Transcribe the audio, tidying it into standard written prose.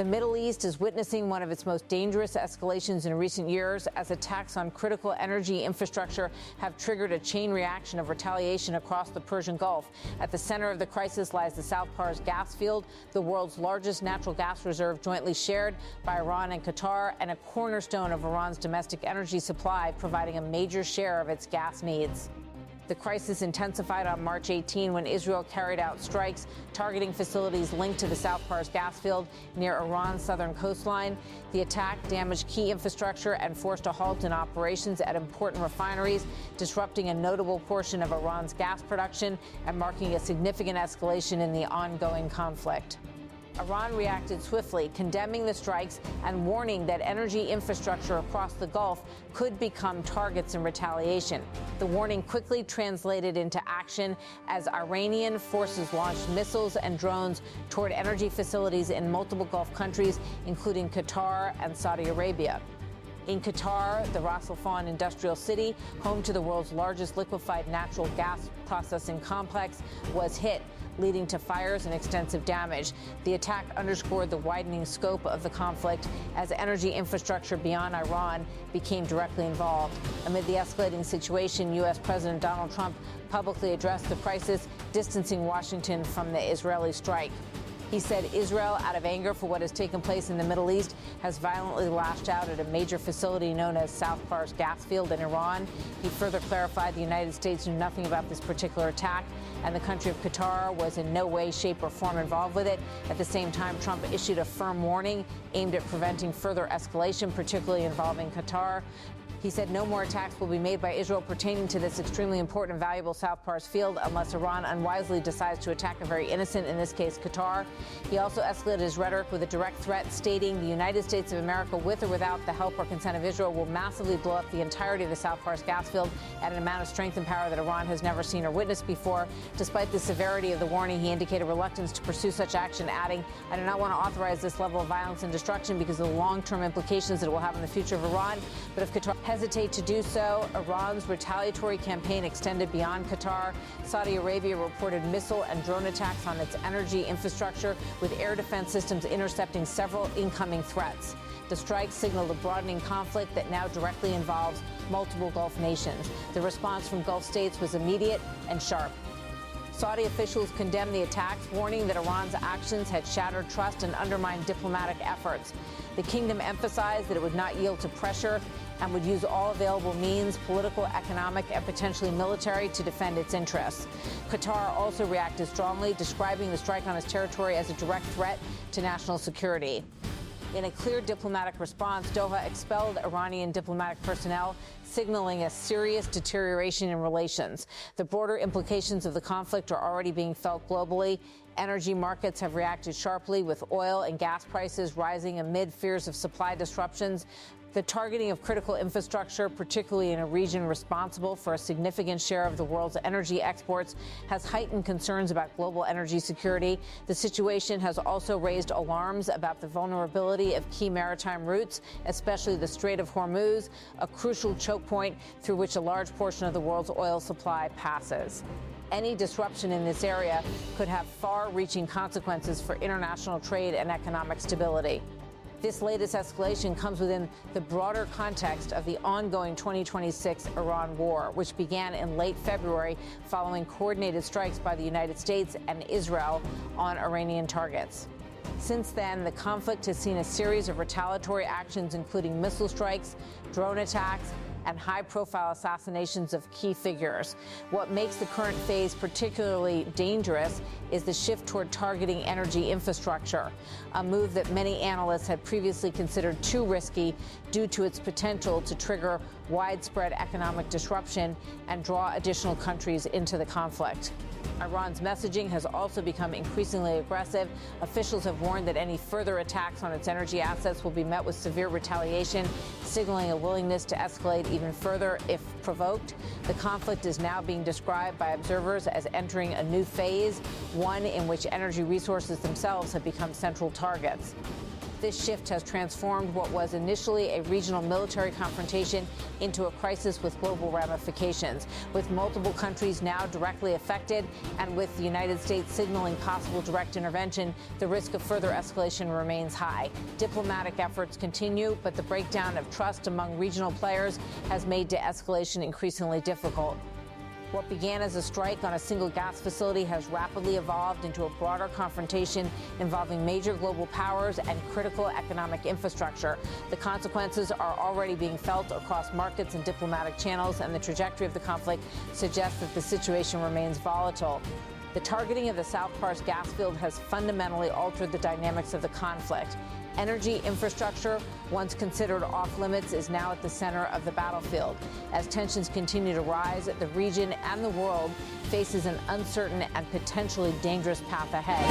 The Middle East is witnessing one of its most dangerous escalations in recent years as attacks on critical energy infrastructure have triggered a chain reaction of retaliation across the Persian Gulf. At the center of the crisis lies the South Pars gas field, the world's largest natural gas reserve jointly shared by Iran and Qatar, and a cornerstone of Iran's domestic energy supply, providing a major share of its gas needs. The crisis intensified on March 18 when Israel carried out strikes targeting facilities linked to the South Pars gas field near Iran's southern coastline. The attack damaged key infrastructure and forced a halt in operations at important refineries, disrupting a notable portion of Iran's gas production and marking a significant escalation in the ongoing conflict. Iran reacted swiftly, condemning the strikes and warning that energy infrastructure across the Gulf could become targets in retaliation. The warning quickly translated into action as Iranian forces launched missiles and drones toward energy facilities in multiple Gulf countries, including Qatar and Saudi Arabia. In Qatar, the Ras Al Khaimah industrial city, home to the world's largest liquefied natural gas processing complex, was hit, leading to fires and extensive damage. The attack underscored the widening scope of the conflict as energy infrastructure beyond Iran became directly involved. Amid the escalating situation, U.S. President Donald Trump publicly addressed the crisis, distancing Washington from the Israeli strike. He said Israel, out of anger for what has taken place in the Middle East, has violently lashed out at a major facility known as South Pars gas field in Iran. He further clarified the United States knew nothing about this particular attack, and the country of Qatar was in no way, shape, or form involved with it. At the same time, Trump issued a firm warning aimed at preventing further escalation, particularly involving Qatar. He said no more attacks will be made by Israel pertaining to this extremely important and valuable South Pars field unless Iran unwisely decides to attack a very innocent, in this case, Qatar. He also escalated his rhetoric with a direct threat, stating the United States of America, with or without the help or consent of Israel, will massively blow up the entirety of the South Pars gas field at an amount of strength and power that Iran has never seen or witnessed before. Despite the severity of the warning, he indicated reluctance to pursue such action, adding, I do not want to authorize this level of violence and destruction because of the long-term implications that it will have on the future of Iran. But if Qatar hesitate to do so, Iran's retaliatory campaign extended beyond Qatar. Saudi Arabia reported missile and drone attacks on its energy infrastructure, with air defense systems intercepting several incoming threats. The strike signaled a broadening conflict that now directly involves multiple Gulf nations. The response from Gulf states was immediate and sharp. Saudi officials condemned the attacks, warning that Iran's actions had shattered trust and undermined diplomatic efforts. The kingdom emphasized that it would not yield to pressure and would use all available means, political, economic, and potentially military, to defend its interests. Qatar also reacted strongly, describing the strike on its territory as a direct threat to national security. In a clear diplomatic response, Doha expelled Iranian diplomatic personnel, signaling a serious deterioration in relations. The broader implications of the conflict are already being felt globally. Energy markets have reacted sharply, with oil and gas prices rising amid fears of supply disruptions. The targeting of critical infrastructure, particularly in a region responsible for a significant share of the world's energy exports, has heightened concerns about global energy security. The situation has also raised alarms about the vulnerability of key maritime routes, especially the Strait of Hormuz, a crucial choke point through which a large portion of the world's oil supply passes. Any disruption in this area could have far-reaching consequences for international trade and economic stability. This latest escalation comes within the broader context of the ongoing 2026 Iran war, which began in late February following coordinated strikes by the United States and Israel on Iranian targets. Since then, the conflict has seen a series of retaliatory actions, including missile strikes, drone attacks, and high-profile assassinations of key figures. What makes the current phase particularly dangerous is the shift toward targeting energy infrastructure, a move that many analysts had previously considered too risky due to its potential to trigger widespread economic disruption and draw additional countries into the conflict. Iran's messaging has also become increasingly aggressive. Officials have warned that any further attacks on its energy assets will be met with severe retaliation, signaling a willingness to escalate even further if provoked. The conflict is now being described by observers as entering a new phase, one in which energy resources themselves have become central targets. This shift has transformed what was initially a regional military confrontation into a crisis with global ramifications. With multiple countries now directly affected and with the United States signaling possible direct intervention, the risk of further escalation remains high. Diplomatic efforts continue, but the breakdown of trust among regional players has made de-escalation increasingly difficult. What began as a strike on a single gas facility has rapidly evolved into a broader confrontation involving major global powers and critical economic infrastructure. The consequences are already being felt across markets and diplomatic channels, and the trajectory of the conflict suggests that the situation remains volatile. The targeting of the South Pars gas field has fundamentally altered the dynamics of the conflict. Energy infrastructure, once considered off limits, is now at the center of the battlefield. As tensions continue to rise, the region and the world faces an uncertain and potentially dangerous path ahead.